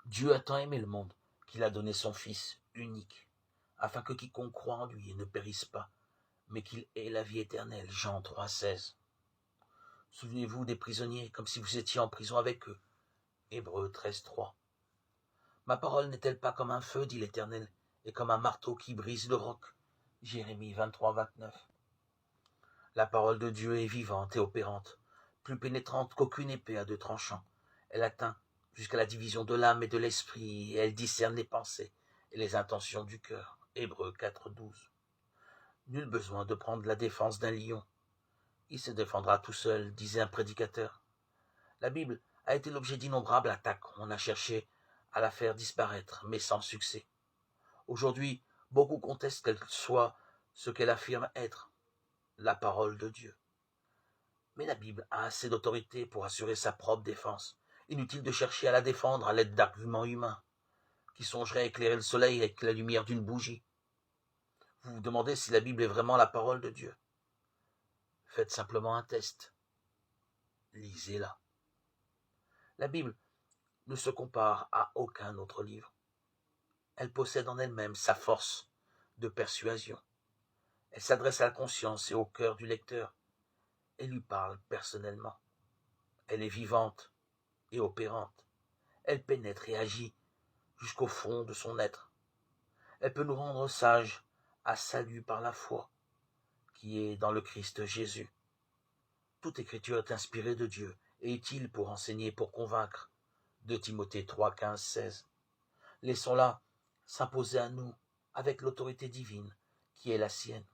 Dieu a tant aimé le monde qu'il a donné son Fils unique, afin que quiconque croit en lui ne périsse pas, mais qu'il ait la vie éternelle. Jean 3,16. Souvenez-vous des prisonniers comme si vous étiez en prison avec eux. Hébreux 13,3. Ma parole n'est-elle pas comme un feu, dit l'Éternel, et comme un marteau qui brise le roc. Jérémie 23,29. La parole de Dieu est vivante et opérante, plus pénétrante qu'aucune épée à deux tranchants. Elle atteint jusqu'à la division de l'âme et de l'esprit, et elle discerne les pensées et les intentions du cœur. Hébreux 4,12. Nul besoin de prendre la défense d'un lion. Il se défendra tout seul, disait un prédicateur. La Bible a été l'objet d'innombrables attaques. On a cherché à la faire disparaître, mais sans succès. Aujourd'hui, beaucoup contestent qu'elle soit ce qu'elle affirme être, la parole de Dieu. Mais la Bible a assez d'autorité pour assurer sa propre défense. Inutile de chercher à la défendre à l'aide d'arguments humains, qui songeraient à éclairer le soleil avec la lumière d'une bougie. Vous vous demandez si la Bible est vraiment la parole de Dieu. Faites simplement un test. Lisez-la. La Bible ne se compare à aucun autre livre. Elle possède en elle-même sa force de persuasion. Elle s'adresse à la conscience et au cœur du lecteur et lui parle personnellement. Elle est vivante et opérante. Elle pénètre et agit jusqu'au fond de son être. Elle peut nous rendre sages à salut par la foi qui est dans le Christ Jésus. Toute écriture est inspirée de Dieu et utile pour enseigner, pour convaincre. 2 Timothée 3, 15, 16. Laissons-la s'imposer à nous avec l'autorité divine qui est la sienne.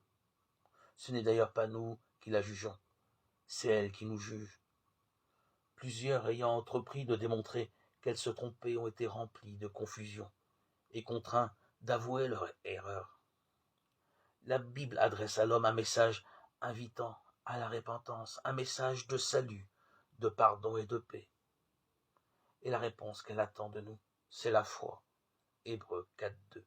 Ce n'est d'ailleurs pas nous qui la jugeons, c'est elle qui nous juge. Plusieurs ayant entrepris de démontrer qu'elle se trompait ont été remplis de confusion et contraints d'avouer leur erreur. La Bible adresse à l'homme un message invitant à la repentance, un message de salut, de pardon et de paix. Et la réponse qu'elle attend de nous, c'est la foi. Hébreux 4, 2.